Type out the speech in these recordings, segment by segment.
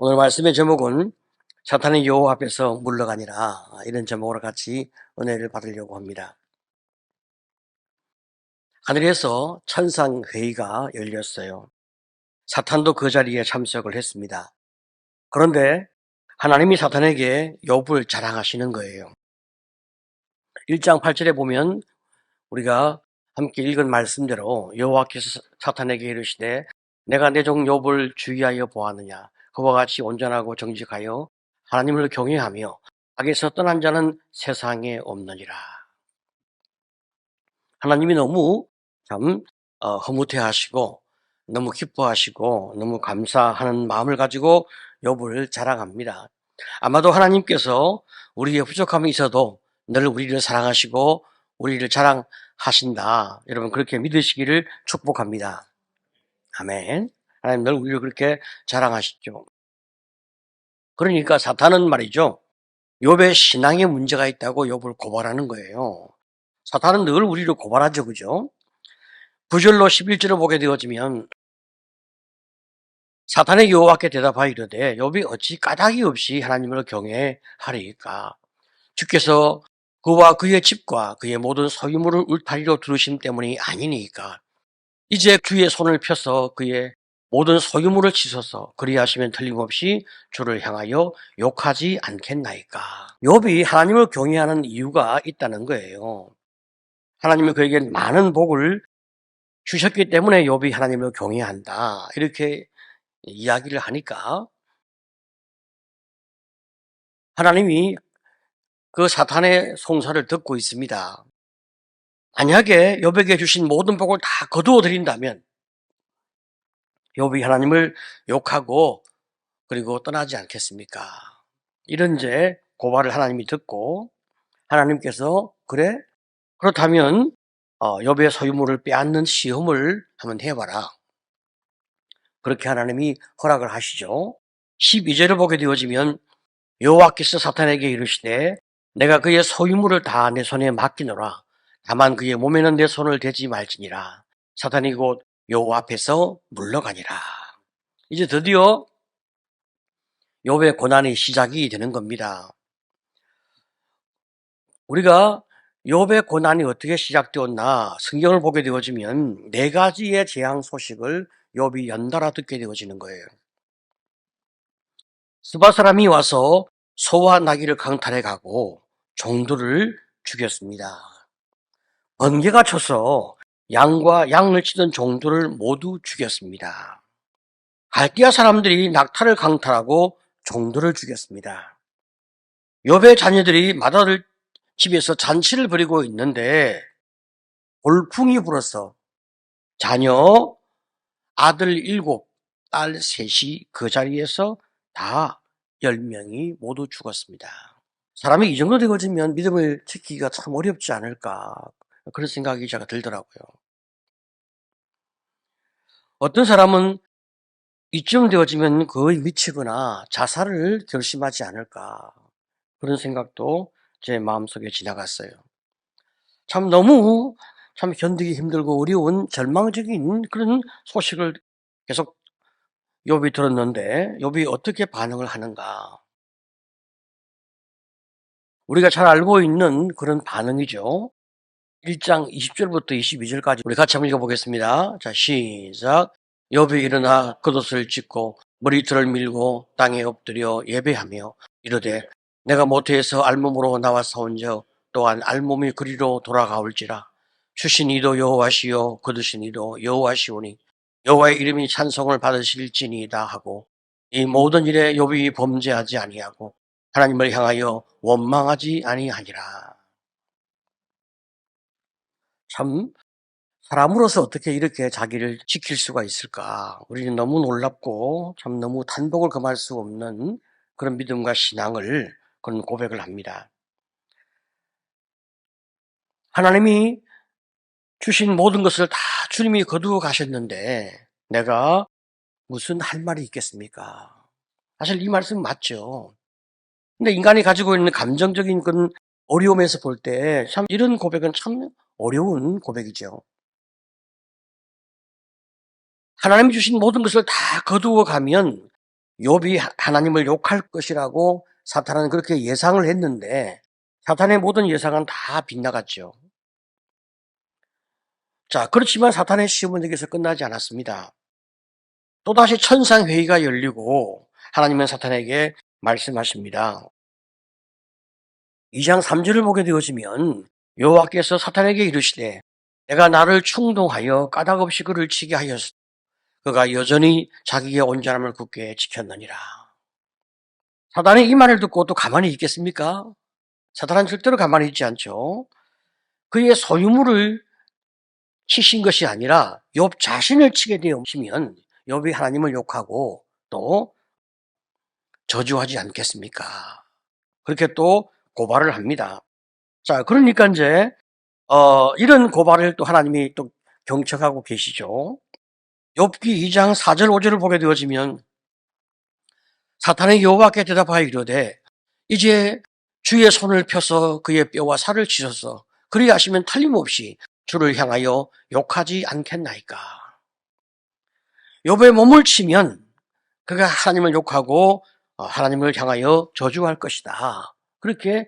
오늘 말씀의 제목은 사탄의 여호 앞에서 물러가니라, 이런 제목으로 같이 은혜를 받으려고 합니다. 하늘에서 천상회의가 열렸어요. 사탄도 그 자리에 참석을 했습니다. 그런데 하나님이 사탄에게 욥을 자랑하시는 거예요. 1장 8절에 보면 우리가 함께 읽은 말씀대로 여호와께서 사탄에게 이르시되 내가 내 종 욥을 주의하여 보았느냐. 그와 같이 온전하고 정직하여 하나님을 경외하며 악에서 떠난 자는 세상에 없느니라. 하나님이 너무 참 흐뭇해하시고 너무 기뻐하시고 너무 감사하는 마음을 가지고 욥을 자랑합니다. 아마도 하나님께서 우리의 부족함이 있어도 늘 우리를 사랑하시고 우리를 자랑하신다. 여러분 그렇게 믿으시기를 축복합니다. 아멘. 하나님 늘 우리를 그렇게 자랑하시죠. 그러니까 사탄은 말이죠, 욥의 신앙에 문제가 있다고 욥을 고발하는 거예요. 사탄은 늘 우리를 고발하죠, 그죠? 9절로 11절을 보게 되어지면 사탄의 여호와께 대답하여 이르되 욥이 어찌 까닭이 없이 하나님을 경외하리이까? 주께서 그와 그의 집과 그의 모든 소유물을 울타리로 두르심 때문이 아니니까. 이제 주의 손을 펴서 그의 모든 소유물을 치소서. 그리하시면 틀림없이 주를 향하여 욕하지 않겠나이까. 욥이 하나님을 경외하는 이유가 있다는 거예요. 하나님이 그에게 많은 복을 주셨기 때문에 욥이 하나님을 경외한다, 이렇게 이야기를 하니까 하나님이 그 사탄의 송사를 듣고 있습니다. 만약에 욥에게 주신 모든 복을 다 거두어 드린다면 욥이 하나님을 욕하고 그리고 떠나지 않겠습니까? 이런 이제 고발을 하나님이 듣고 하나님께서 그래? 그렇다면 욥의 소유물을 빼앗는 시험을 한번 해봐라. 그렇게 하나님이 허락을 하시죠. 12절을 보게 되어지면 여호와께서 사탄에게 이르시되 내가 그의 소유물을 다 내 손에 맡기노라. 다만 그의 몸에는 내 손을 대지 말지니라. 사탄이 곧 여호와 앞에서 물러가니라. 이제 드디어 욥의 고난이 시작이 되는 겁니다. 우리가 욥의 고난이 어떻게 시작되었나 성경을 보게 되어지면 4가지의 재앙 소식을 욥이 연달아 듣게 되어지는 거예요. 스바 사람이 와서 소와 나귀를 강탈해 가고 종들을 죽였습니다. 번개가 쳐서 양과 양을 치던 종들을 모두 죽였습니다. 갈대아 사람들이 낙타를 강탈하고 종들을 죽였습니다. 욥의 자녀들이 맏아들 집에서 잔치를 벌이고 있는데 돌풍이 불어서 자녀 아들 7, 딸 3이 그 자리에서 다 10명이 모두 죽었습니다. 사람이 이 정도 되어지면 믿음을 지키기가 참 어렵지 않을까, 그런 생각이 제가 들더라고요. 어떤 사람은 이쯤 되어지면 거의 미치거나 자살을 결심하지 않을까, 그런 생각도 제 마음속에 지나갔어요. 참 너무 견디기 힘들고 어려운 절망적인 그런 소식을 계속 욥이 들었는데 욥이 어떻게 반응을 하는가? 우리가 잘 알고 있는 그런 반응이죠. 1장 20절부터 22절까지 우리 같이 한번 읽어보겠습니다. 자, 시작. 욥이 일어나 겉옷을 찢고 머리털을 밀고 땅에 엎드려 예배하며 이르되 내가 모태에서 알몸으로 나와서온적 또한 알몸이 그리로 돌아가올지라. 주신 이도 여호와시요 거두신 이도 여호와시오니 여호와의 이름이 찬송을 받으실지니이다 하고 이 모든 일에 욥이 범죄하지 아니하고 하나님을 향하여 원망하지 아니하니라. 참 사람으로서 어떻게 이렇게 자기를 지킬 수가 있을까? 우리는 너무 놀랍고 참 너무 단독을 금할 수 없는 그런 믿음과 신앙을, 그런 고백을 합니다. 하나님이 주신 모든 것을 다 주님이 거두어 가셨는데 내가 무슨 할 말이 있겠습니까? 사실 이 말씀 맞죠. 근데 인간이 가지고 있는 감정적인 그런 어려움에서 볼 때 참 이런 고백은 참 어려운 고백이죠. 하나님이 주신 모든 것을 다 거두어 가면 욥이 하나님을 욕할 것이라고 사탄은 그렇게 예상을 했는데 사탄의 모든 예상은 다 빗나갔죠. 자, 그렇지만 사탄의 시험은 여기서 끝나지 않았습니다. 또다시 천상회의가 열리고 하나님은 사탄에게 말씀하십니다. 2장 3절을 보게 되어지면 여호와께서 사탄에게 이르시되 내가 나를 충동하여 까닭없이 그를 치게 하였으니 그가 여전히 자기의 온전함을 굳게 지켰느니라. 사탄이 이 말을 듣고 또 가만히 있겠습니까? 사탄은 절대로 가만히 있지 않죠. 그의 소유물을 치신 것이 아니라 욥 자신을 치게 되시면 욥이 하나님을 욕하고 또 저주하지 않겠습니까? 그렇게 또 고발을 합니다. 자, 그러니까 이제 이런 고발을 또 하나님이 또 경청하고 계시죠. 욥기 2장 4절 5절을 보게 되어지면 사탄이 여호와께 대답하여 이르되 이제 주의 손을 펴서 그의 뼈와 살을 치소서 그리하시면 틀림없이 주를 향하여 욕하지 않겠나이까. 욥의 몸을 치면 그가 하나님을 욕하고 하나님을 향하여 저주할 것이다. 그렇게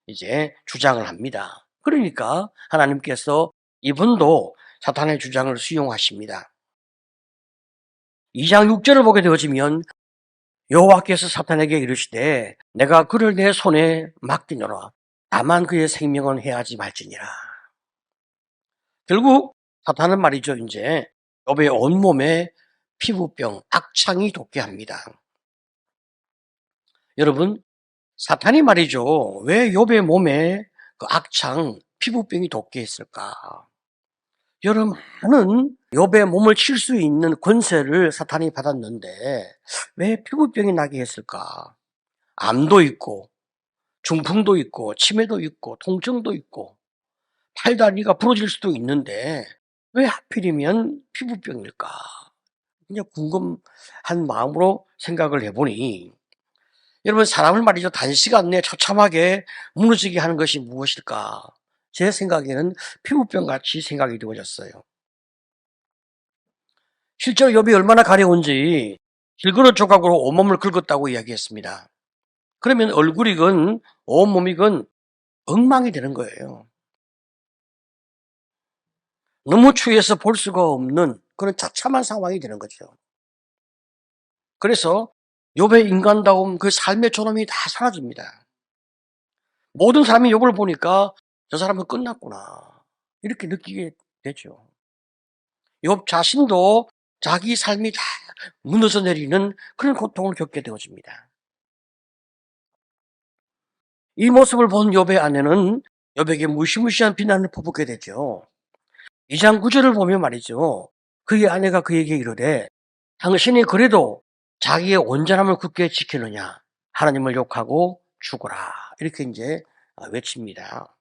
이제 주장을 합니다. 그러니까 하나님께서 이분도 사탄의 주장을 수용하십니다. 2장 6절을 보게 되어지면 여호와께서 사탄에게 이르시되 내가 그를 내 손에 맡기노라. 다만 그의 생명은 해하지 말지니라. 결국 사탄은 말이죠. 이제 욥의 온몸에 피부병, 악창이 돋게 합니다. 여러분, 사탄이 말이죠. 왜 욥의 몸에 그 악창, 피부병이 돋게 했을까? 여러분, 많은 욥의 몸을 칠 수 있는 권세를 사탄이 받았는데 왜 피부병이 나게 했을까? 암도 있고 중풍도 있고 치매도 있고 통증도 있고 팔다리가 부러질 수도 있는데 왜 하필이면 피부병일까? 그냥 궁금한 마음으로 생각을 해보니 여러분, 사람을 말이죠. 단시간 내에 처참하게 무너지게 하는 것이 무엇일까? 제 생각에는 피부병같이 생각이 되어졌어요. 실제로 욥이 얼마나 가려운지 길거릇 조각으로 온몸을 긁었다고 이야기했습니다. 그러면 얼굴이건 온몸이건 엉망이 되는 거예요. 너무 추해서 볼 수가 없는 그런 처참한 상황이 되는 거죠. 그래서 욥의 인간다움, 그 삶의 존엄이 다 사라집니다. 모든 사람이 욥을 보니까 저 사람은 끝났구나 이렇게 느끼게 되죠. 욥 자신도 자기 삶이 다 무너져 내리는 그런 고통을 겪게 되어집니다. 이 모습을 본 욥의 아내는 욥에게 무시무시한 비난을 퍼붓게 되죠. 2장 9절을 보면 말이죠. 그의 아내가 그에게 이르되 당신이 그래도 자기의 온전함을 굳게 지키느냐 하나님을 욕하고 죽어라 이렇게 이제 외칩니다.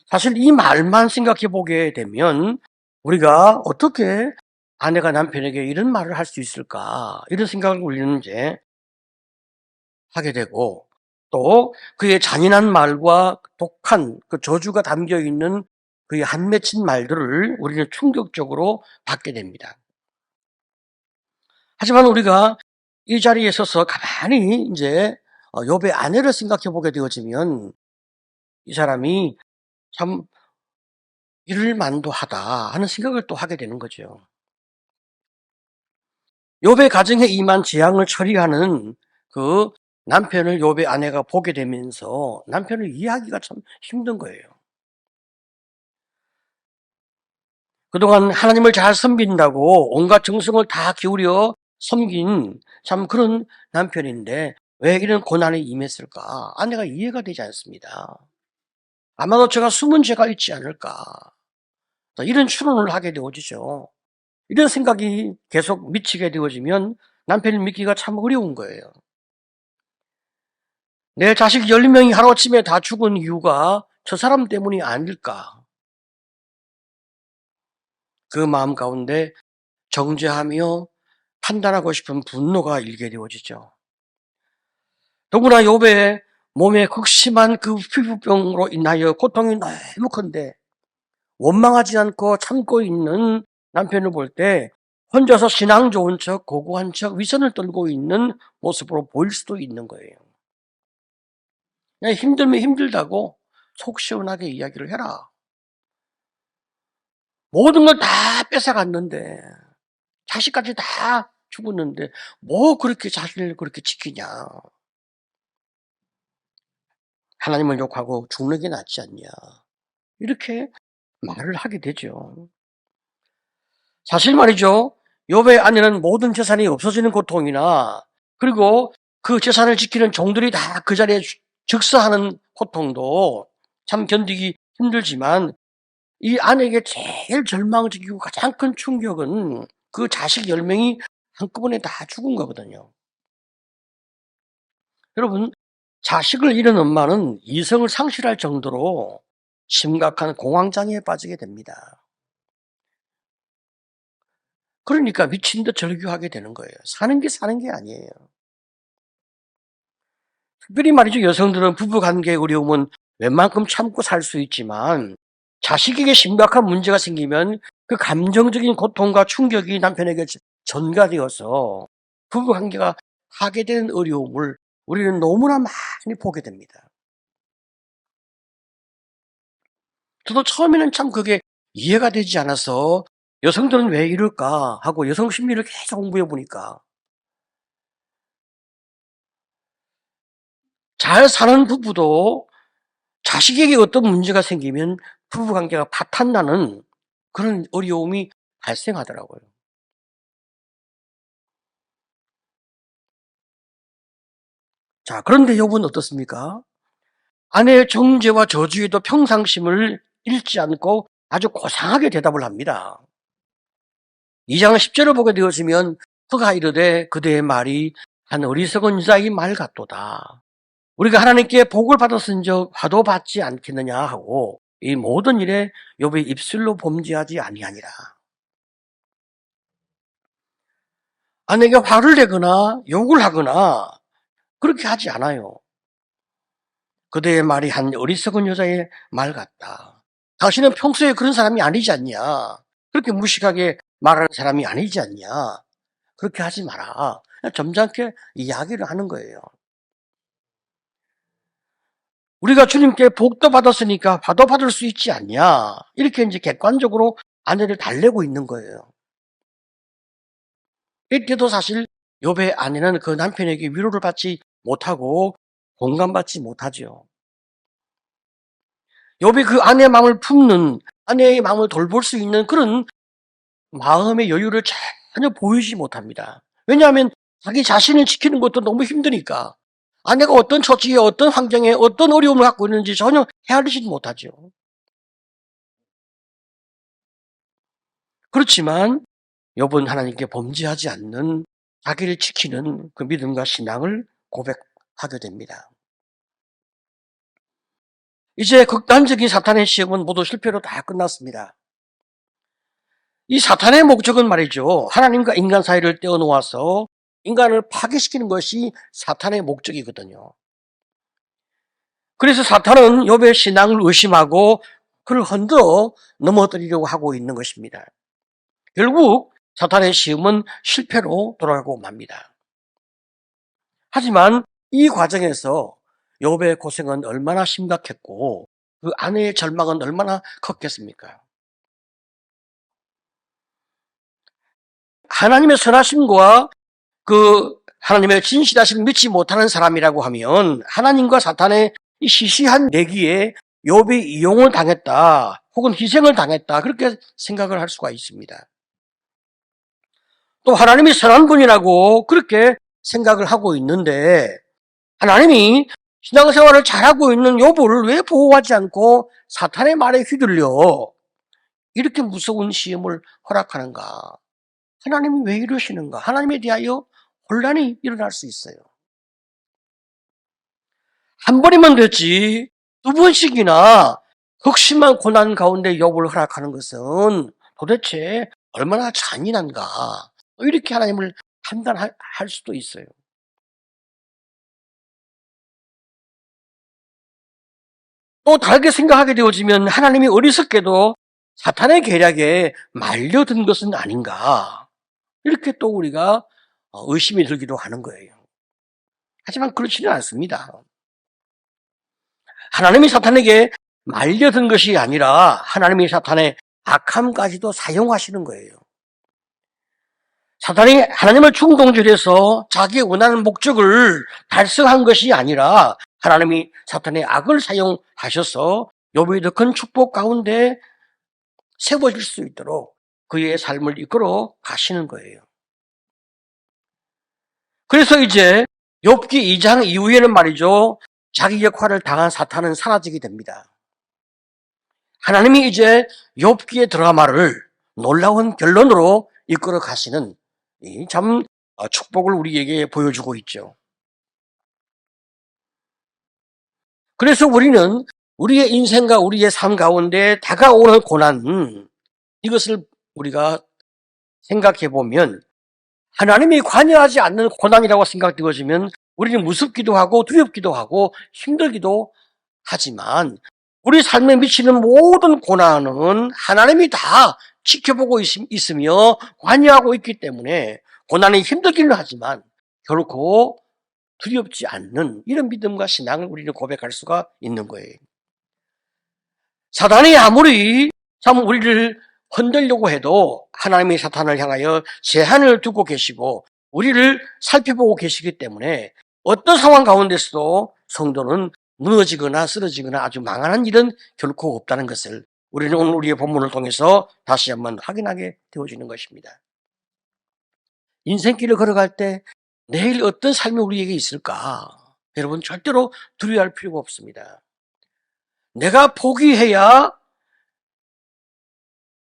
사실 이 말만 생각해 보게 되면 우리가 어떻게 아내가 남편에게 이런 말을 할 수 있을까 이런 생각을 우리는 이제 하게 되고 또 그의 잔인한 말과 독한 그 저주가 담겨 있는 그의 한 맺힌 말들을 우리는 충격적으로 받게 됩니다. 하지만 우리가 이 자리에 서서 가만히 이제 욥의 아내를 생각해 보게 되어지면 이 사람이 참 이를 만도하다 하는 생각을 또 하게 되는 거죠. 욥의 가정에 임한 재앙을 처리하는 그 남편을 욥의 아내가 보게 되면서 남편을 이해하기가 참 힘든 거예요. 그동안 하나님을 잘 섬긴다고 온갖 정성을 다 기울여 섬긴 참 그런 남편인데 왜 이런 고난에 임했을까? 아내가 이해가 되지 않습니다. 아마도 제가 숨은 죄가 있지 않을까? 이런 추론을 하게 되어지죠. 이런 생각이 계속 미치게 되어지면 남편을 믿기가 참 어려운 거예요. 내 자식 10명이 하루아침에 다 죽은 이유가 저 사람 때문이 아닐까? 그 마음 가운데 정죄하며 판단하고 싶은 분노가 일게 되어지죠. 더구나 욥의 몸에 극심한 그 피부병으로 인하여 고통이 너무 큰데 원망하지 않고 참고 있는 남편을 볼 때 혼자서 신앙 좋은 척, 고고한 척, 위선을 떨고 있는 모습으로 보일 수도 있는 거예요. 그냥 힘들면 힘들다고 속 시원하게 이야기를 해라. 모든 걸 다 뺏어갔는데, 자식까지 다 죽었는데, 뭐 그렇게 자신을 그렇게 지키냐. 하나님을 욕하고 죽는 게 낫지 않냐. 이렇게 말을 하게 되죠. 사실 말이죠. 욥의 아내는 모든 재산이 없어지는 고통이나 그리고 그 재산을 지키는 종들이 다 그 자리에 즉사하는 고통도 참 견디기 힘들지만 이 아내에게 제일 절망적이고 가장 큰 충격은 그 자식 10명이 한꺼번에 다 죽은 거거든요. 여러분, 자식을 잃은 엄마는 이성을 상실할 정도로 심각한 공황장애에 빠지게 됩니다. 그러니까 미친 듯 절규하게 되는 거예요. 사는 게 아니에요. 특별히 말이죠. 여성들은 부부관계의 어려움은 웬만큼 참고 살 수 있지만 자식에게 심각한 문제가 생기면 그 감정적인 고통과 충격이 남편에게 전가되어서 부부관계가 하게 되는 어려움을 우리는 너무나 많이 보게 됩니다. 저도 처음에는 참 그게 이해가 되지 않아서 여성들은 왜 이럴까 하고 여성 심리를 계속 공부해 보니까 잘 사는 부부도 자식에게 어떤 문제가 생기면 부부관계가 파탄나는 그런 어려움이 발생하더라고요. 자, 그런데 욥은 어떻습니까? 아내의 정죄와 저주에도 평상심을 잃지 않고 아주 고상하게 대답을 합니다. 2장 10절을 보게 되었으면 그가 이르되 그대의 말이 한 어리석은 여자의 말 같도다. 우리가 하나님께 복을 받았은즉 화도 받지 않겠느냐 하고 이 모든 일에 욥의 입술로 범죄하지 아니하니라. 아내에게 화를 내거나 욕을 하거나 그렇게 하지 않아요. 그대의 말이 한 어리석은 여자의 말 같다. 당신은 평소에 그런 사람이 아니지 않냐. 그렇게 무식하게 말하는 사람이 아니지 않냐. 그렇게 하지 마라. 점잖게 이야기를 하는 거예요. 우리가 주님께 복도 받았으니까 화도 받을 수 있지 않냐. 이렇게 이제 객관적으로 아내를 달래고 있는 거예요. 이때도 사실 욥의 아내는 그 남편에게 위로를 받지 못하고 공감받지 못하죠. 욥이 그 아내의 마음을 품는, 아내의 마음을 돌볼 수 있는 그런 마음의 여유를 전혀 보이지 못합니다. 왜냐하면 자기 자신을 지키는 것도 너무 힘드니까 아내가 어떤 처지에 어떤 환경에 어떤 어려움을 갖고 있는지 전혀 헤아리지 못하죠. 그렇지만 욥은 하나님께 범죄하지 않는 자기를 지키는 그 믿음과 신앙을 고백하게 됩니다. 이제 극단적인 사탄의 시험은 모두 실패로 다 끝났습니다. 이 사탄의 목적은 말이죠. 하나님과 인간 사이를 떼어놓아서 인간을 파괴시키는 것이 사탄의 목적이거든요. 그래서 사탄은 욥의 신앙을 의심하고 그를 흔들어 넘어뜨리려고 하고 있는 것입니다. 결국 사탄의 시험은 실패로 돌아가고 맙니다. 하지만 이 과정에서 욥의 고생은 얼마나 심각했고 그 아내의 절망은 얼마나 컸겠습니까? 하나님의 선하심과 그 하나님의 진실하심을 믿지 못하는 사람이라고 하면 하나님과 사탄의 이 시시한 내기에 욥이 이용을 당했다 혹은 희생을 당했다 그렇게 생각을 할 수가 있습니다. 또 하나님이 선한 분이라고 그렇게 생각을 하고 있는데 하나님이 신앙생활을 잘하고 있는 욥을 왜 보호하지 않고 사탄의 말에 휘둘려 이렇게 무서운 시험을 허락하는가? 하나님이 왜 이러시는가? 하나님에 대하여 혼란이 일어날 수 있어요. 한 번이면 됐지 두 번씩이나 극심한 고난 가운데 욥을 허락하는 것은 도대체 얼마나 잔인한가? 이렇게 하나님을 판단할 수도 있어요. 또 다르게 생각하게 되어지면 하나님이 어리석게도 사탄의 계략에 말려든 것은 아닌가? 이렇게 또 우리가 의심이 들기도 하는 거예요. 하지만 그렇지는 않습니다. 하나님이 사탄에게 말려든 것이 아니라 하나님이 사탄의 악함까지도 사용하시는 거예요. 사탄이 하나님을 충동질해서 자기의 원하는 목적을 달성한 것이 아니라 하나님이 사탄의 악을 사용하셔서 욥이 더 큰 축복 가운데 세워질 수 있도록 그의 삶을 이끌어 가시는 거예요. 그래서 이제 욥기 2장 이후에는 말이죠, 자기 역할을 당한 사탄은 사라지게 됩니다. 하나님이 이제 욥기의 드라마를 놀라운 결론으로 이끌어 가시는 이 참 축복을 우리에게 보여주고 있죠. 그래서 우리는 우리의 인생과 우리의 삶 가운데 다가오는 고난, 이것을 우리가 생각해 보면 하나님이 관여하지 않는 고난이라고 생각되어지면 우리는 무섭기도 하고 두렵기도 하고 힘들기도 하지만 우리 삶에 미치는 모든 고난은 하나님이 다 지켜보고 있으며 관여하고 있기 때문에 고난이 힘들기는 하지만 결코 두렵지 않는 이런 믿음과 신앙을 우리는 고백할 수가 있는 거예요. 사탄이 아무리 참 우리를 흔들려고 해도 하나님이 사탄을 향하여 제한을 두고 계시고 우리를 살펴보고 계시기 때문에 어떤 상황 가운데서도 성도는 무너지거나 쓰러지거나 아주 망하는 일은 결코 없다는 것을 우리는 오늘 우리의 본문을 통해서 다시 한번 확인하게 되어지는 것입니다. 인생길을 걸어갈 때 내일 어떤 삶이 우리에게 있을까? 여러분 절대로 두려워할 필요가 없습니다. 내가 포기해야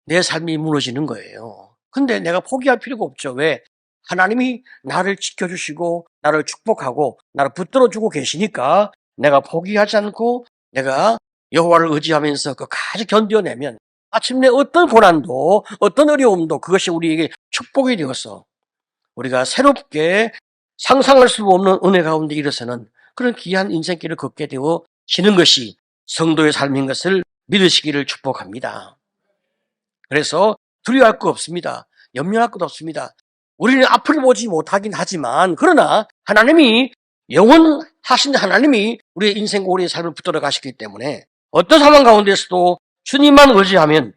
내 삶이 무너지는 거예요. 근데 내가 포기할 필요가 없죠. 왜? 하나님이 나를 지켜주시고 나를 축복하고 나를 붙들어주고 계시니까 내가 포기하지 않고 내가 여호와를 의지하면서 끝까지 견뎌내면 마침내 어떤 고난도 어떤 어려움도 그것이 우리에게 축복이 되어서 우리가 새롭게 상상할 수 없는 은혜 가운데 일어서는 그런 귀한 인생길을 걷게 되어지는 것이 성도의 삶인 것을 믿으시기를 축복합니다. 그래서 두려워할 것 없습니다. 염려할 것 없습니다. 우리는 앞을 보지 못하긴 하지만 그러나 하나님이 영원하신 하나님이 우리의 인생과 우리의 삶을 붙들어 가시기 때문에 어떤 상황 가운데서도 주님만 의지하면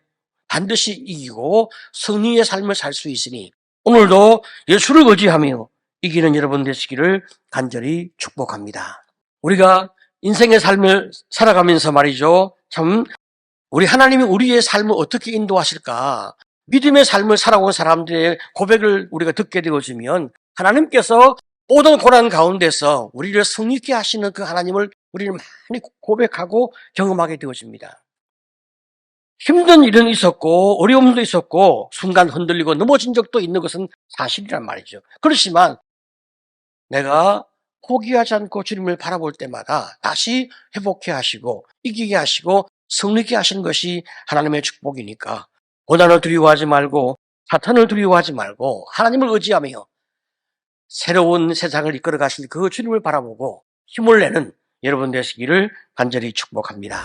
반드시 이기고 승리의 삶을 살 수 있으니 오늘도 예수를 의지하며 이기는 여러분 되시기를 간절히 축복합니다. 우리가 인생의 삶을 살아가면서 말이죠. 참 우리 하나님이 우리의 삶을 어떻게 인도하실까? 믿음의 삶을 살아온 사람들의 고백을 우리가 듣게 되어지면 하나님께서 모든 고난 가운데서 우리를 승리케 하시는 그 하나님을 우리는 많이 고백하고 경험하게 되어집니다. 힘든 일은 있었고 어려움도 있었고 순간 흔들리고 넘어진 적도 있는 것은 사실이란 말이죠. 그렇지만 내가 포기하지 않고 주님을 바라볼 때마다 다시 회복해 하시고 이기게 하시고 승리케 하시는 것이 하나님의 축복이니까 고난을 두려워하지 말고 사탄을 두려워하지 말고 하나님을 의지하며 새로운 세상을 이끌어 가실 그 주님을 바라보고 힘을 내는 여러분 되시기를 간절히 축복합니다.